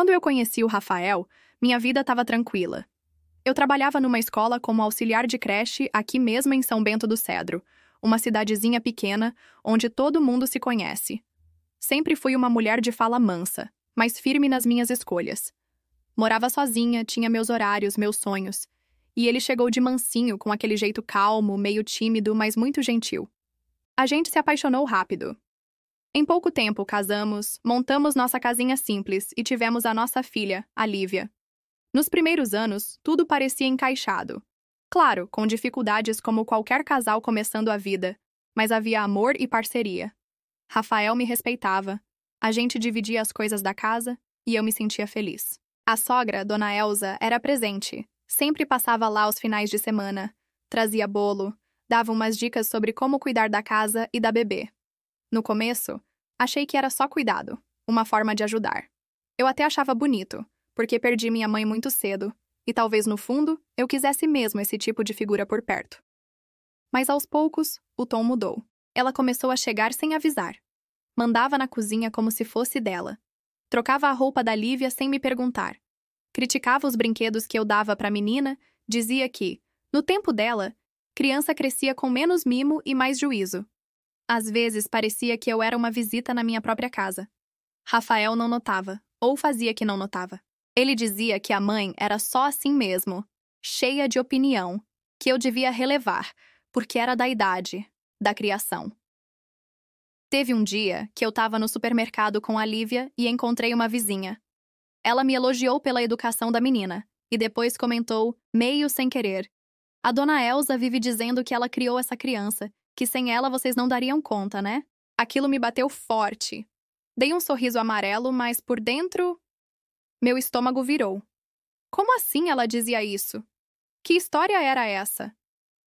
Quando eu conheci o Rafael, minha vida estava tranquila. Eu trabalhava numa escola como auxiliar de creche aqui mesmo em São Bento do Cedro, uma cidadezinha pequena onde todo mundo se conhece. Sempre fui uma mulher de fala mansa, mas firme nas minhas escolhas. Morava sozinha, tinha meus horários, meus sonhos. E ele chegou de mansinho, com aquele jeito calmo, meio tímido, mas muito gentil. A gente se apaixonou rápido. Em pouco tempo, casamos, montamos nossa casinha simples e tivemos a nossa filha, a Lívia. Nos primeiros anos, tudo parecia encaixado. Claro, com dificuldades como qualquer casal começando a vida, mas havia amor e parceria. Rafael me respeitava, a gente dividia as coisas da casa e eu me sentia feliz. A sogra, Dona Elza, era presente. Sempre passava lá aos finais de semana, trazia bolo, dava umas dicas sobre como cuidar da casa e da bebê. No começo, achei que era só cuidado, uma forma de ajudar. Eu até achava bonito, porque perdi minha mãe muito cedo, e talvez no fundo eu quisesse mesmo esse tipo de figura por perto. Mas aos poucos, o tom mudou. Ela começou a chegar sem avisar. Mandava na cozinha como se fosse dela. Trocava a roupa da Lívia sem me perguntar. Criticava os brinquedos que eu dava para a menina, dizia que, no tempo dela, criança crescia com menos mimo e mais juízo. Às vezes parecia que eu era uma visita na minha própria casa. Rafael não notava, ou fazia que não notava. Ele dizia que a mãe era só assim mesmo, cheia de opinião, que eu devia relevar, porque era da idade, da criação. Teve um dia que eu estava no supermercado com a Lívia e encontrei uma vizinha. Ela me elogiou pela educação da menina, e depois comentou, meio sem querer: "A dona Elza vive dizendo que ela criou essa criança, que sem ela vocês não dariam conta, né?" Aquilo me bateu forte. Dei um sorriso amarelo, mas por dentro, meu estômago virou. Como assim ela dizia isso? Que história era essa?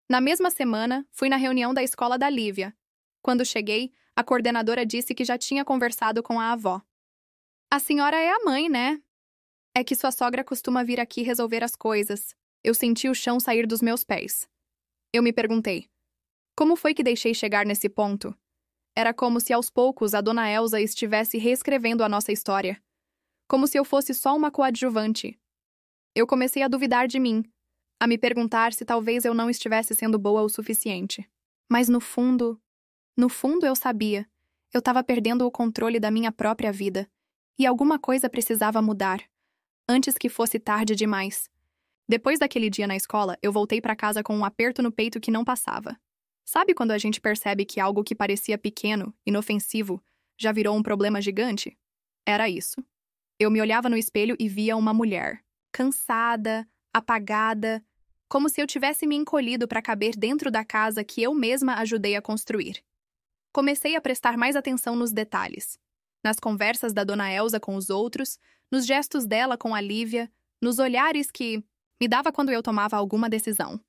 Na mesma semana, fui na reunião da escola da Lívia. Quando cheguei, a coordenadora disse que já tinha conversado com a avó. "A senhora é a mãe, né? É que sua sogra costuma vir aqui resolver as coisas." Eu senti o chão sair dos meus pés. Eu me perguntei, como foi que deixei chegar nesse ponto? Era como se aos poucos a dona Elza estivesse reescrevendo a nossa história. Como se eu fosse só uma coadjuvante. Eu comecei a duvidar de mim, a me perguntar se talvez eu não estivesse sendo boa o suficiente. Mas no fundo eu sabia. Eu estava perdendo o controle da minha própria vida. E alguma coisa precisava mudar. Antes que fosse tarde demais. Depois daquele dia na escola, eu voltei para casa com um aperto no peito que não passava. Sabe quando a gente percebe que algo que parecia pequeno, inofensivo, já virou um problema gigante? Era isso. Eu me olhava no espelho e via uma mulher, cansada, apagada, como se eu tivesse me encolhido para caber dentro da casa que eu mesma ajudei a construir. Comecei a prestar mais atenção nos detalhes. Nas conversas da dona Elza com os outros, nos gestos dela com a Lívia, nos olhares que me dava quando eu tomava alguma decisão.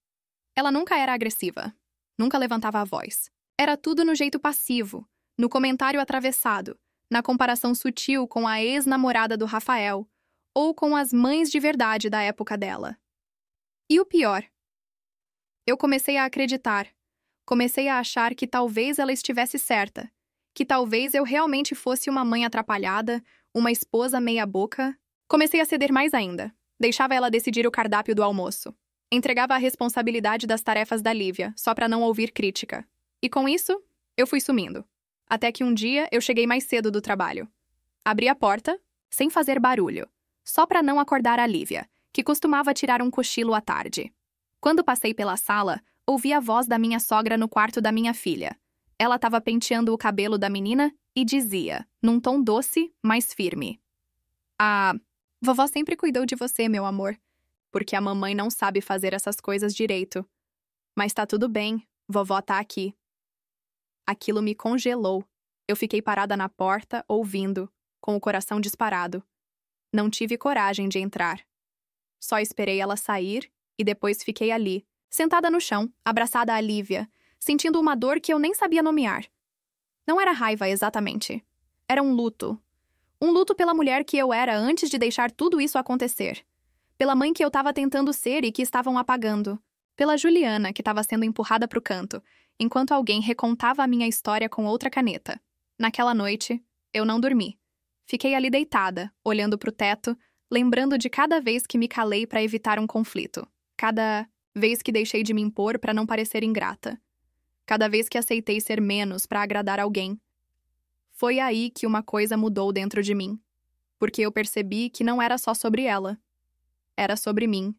Ela nunca era agressiva, nunca levantava a voz. Era tudo no jeito passivo, no comentário atravessado, na comparação sutil com a ex-namorada do Rafael, ou com as mães de verdade da época dela. E o pior, eu comecei a acreditar, comecei a achar que talvez ela estivesse certa, que talvez eu realmente fosse uma mãe atrapalhada, uma esposa meia-boca. Comecei a ceder mais ainda. Deixava ela decidir o cardápio do almoço. Entregava a responsabilidade das tarefas da Lívia, só para não ouvir crítica. E com isso, eu fui sumindo. Até que um dia eu cheguei mais cedo do trabalho. Abri a porta, sem fazer barulho, só para não acordar a Lívia, que costumava tirar um cochilo à tarde. Quando passei pela sala, ouvi a voz da minha sogra no quarto da minha filha. Ela estava penteando o cabelo da menina e dizia, num tom doce, mas firme: "Ah, vovó sempre cuidou de você, meu amor, porque a mamãe não sabe fazer essas coisas direito. Mas tá tudo bem, vovó tá aqui." Aquilo me congelou. Eu fiquei parada na porta, ouvindo, com o coração disparado. Não tive coragem de entrar. Só esperei ela sair e depois fiquei ali, sentada no chão, abraçada à Lívia, sentindo uma dor que eu nem sabia nomear. Não era raiva exatamente. Era um luto. Um luto pela mulher que eu era antes de deixar tudo isso acontecer. Pela mãe que eu estava tentando ser e que estavam apagando. Pela Juliana, que estava sendo empurrada pro canto, enquanto alguém recontava a minha história com outra caneta. Naquela noite, eu não dormi. Fiquei ali deitada, olhando para o teto, lembrando de cada vez que me calei para evitar um conflito. Cada vez que deixei de me impor para não parecer ingrata. Cada vez que aceitei ser menos para agradar alguém. Foi aí que uma coisa mudou dentro de mim. Porque eu percebi que não era só sobre ela. Era sobre mim.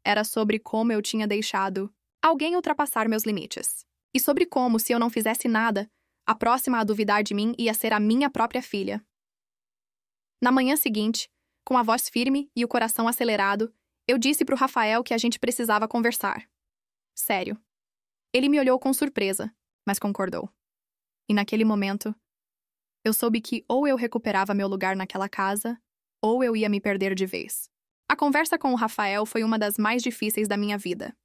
Era sobre como eu tinha deixado alguém ultrapassar meus limites. E sobre como, se eu não fizesse nada, a próxima a duvidar de mim ia ser a minha própria filha. Na manhã seguinte, com a voz firme e o coração acelerado, eu disse pro Rafael que a gente precisava conversar. Sério. Ele me olhou com surpresa, mas concordou. E naquele momento, eu soube que ou eu recuperava meu lugar naquela casa, ou eu ia me perder de vez. A conversa com o Rafael foi uma das mais difíceis da minha vida.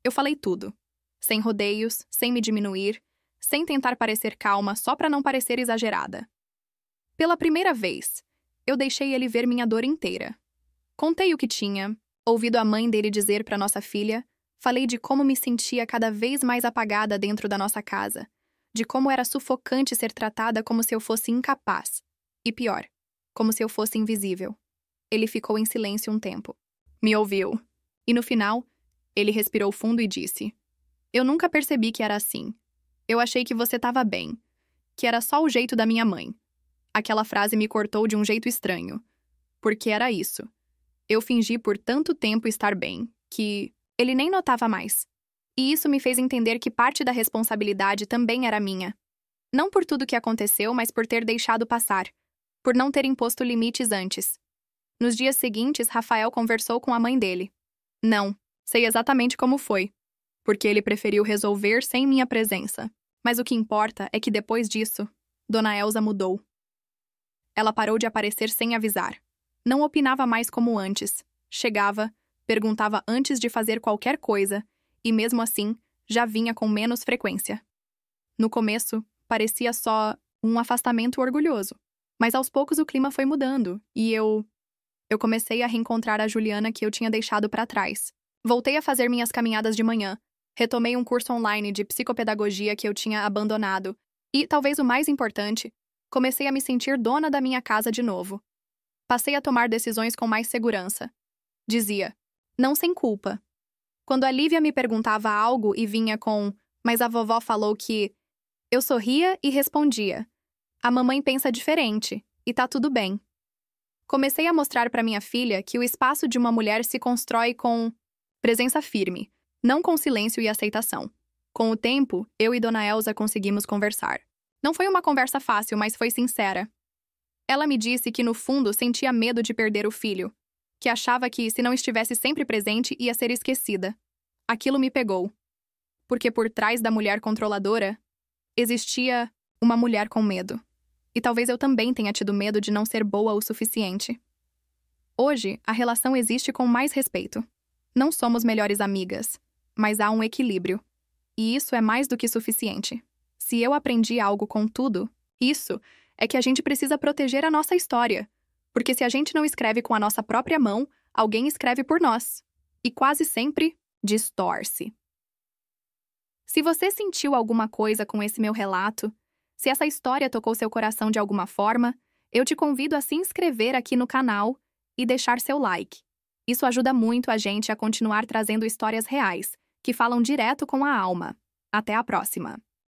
Eu falei tudo. Sem rodeios, sem me diminuir, sem tentar parecer calma só para não parecer exagerada. Pela primeira vez, eu deixei ele ver minha dor inteira. Contei o que tinha, ouvido a mãe dele dizer para nossa filha, falei de como me sentia cada vez mais apagada dentro da nossa casa, de como era sufocante ser tratada como se eu fosse incapaz. E pior, como se eu fosse invisível. Ele ficou em silêncio um tempo. Me ouviu. E no final, ele respirou fundo e disse: Eu nunca percebi que era assim. Eu achei que você estava bem. Que era só o jeito da minha mãe. Aquela frase me cortou de um jeito estranho. Porque era isso. Eu fingi por tanto tempo estar bem, que ele nem notava mais. E isso me fez entender que parte da responsabilidade também era minha. Não por tudo que aconteceu, mas por ter deixado passar. Por não ter imposto limites antes. Nos dias seguintes, Rafael conversou com a mãe dele. Não, sei exatamente como foi. Porque ele preferiu resolver sem minha presença. Mas o que importa é que depois disso, Dona Elza mudou. Ela parou de aparecer sem avisar. Não opinava mais como antes. Chegava, perguntava antes de fazer qualquer coisa, e mesmo assim, já vinha com menos frequência. No começo, parecia só um afastamento orgulhoso. Mas aos poucos o clima foi mudando, e eu comecei a reencontrar a Juliana que eu tinha deixado para trás. Voltei a fazer minhas caminhadas de manhã, retomei um curso online de psicopedagogia que eu tinha abandonado, e, talvez o mais importante, comecei a me sentir dona da minha casa de novo. Passei a tomar decisões com mais segurança. Dizia, não sem culpa. Quando a Lívia me perguntava algo e vinha com, mas a vovó falou que, eu sorria e respondia, a mamãe pensa diferente, e tá tudo bem. Comecei a mostrar para minha filha que o espaço de uma mulher se constrói com presença firme, não com silêncio e aceitação. Com o tempo, eu e Dona Elza conseguimos conversar. Não foi uma conversa fácil, mas foi sincera. Ela me disse que, no fundo, sentia medo de perder o filho, que achava que, se não estivesse sempre presente, ia ser esquecida. Aquilo me pegou. Porque por trás da mulher controladora, existia uma mulher com medo. E talvez eu também tenha tido medo de não ser boa o suficiente. Hoje, a relação existe com mais respeito. Não somos melhores amigas, mas há um equilíbrio. E isso é mais do que suficiente. Se eu aprendi algo com tudo, isso é que a gente precisa proteger a nossa história. Porque se a gente não escreve com a nossa própria mão, alguém escreve por nós. E quase sempre distorce. Se você sentiu alguma coisa com esse meu relato, se essa história tocou seu coração de alguma forma, eu te convido a se inscrever aqui no canal e deixar seu like. Isso ajuda muito a gente a continuar trazendo histórias reais, que falam direto com a alma. Até a próxima!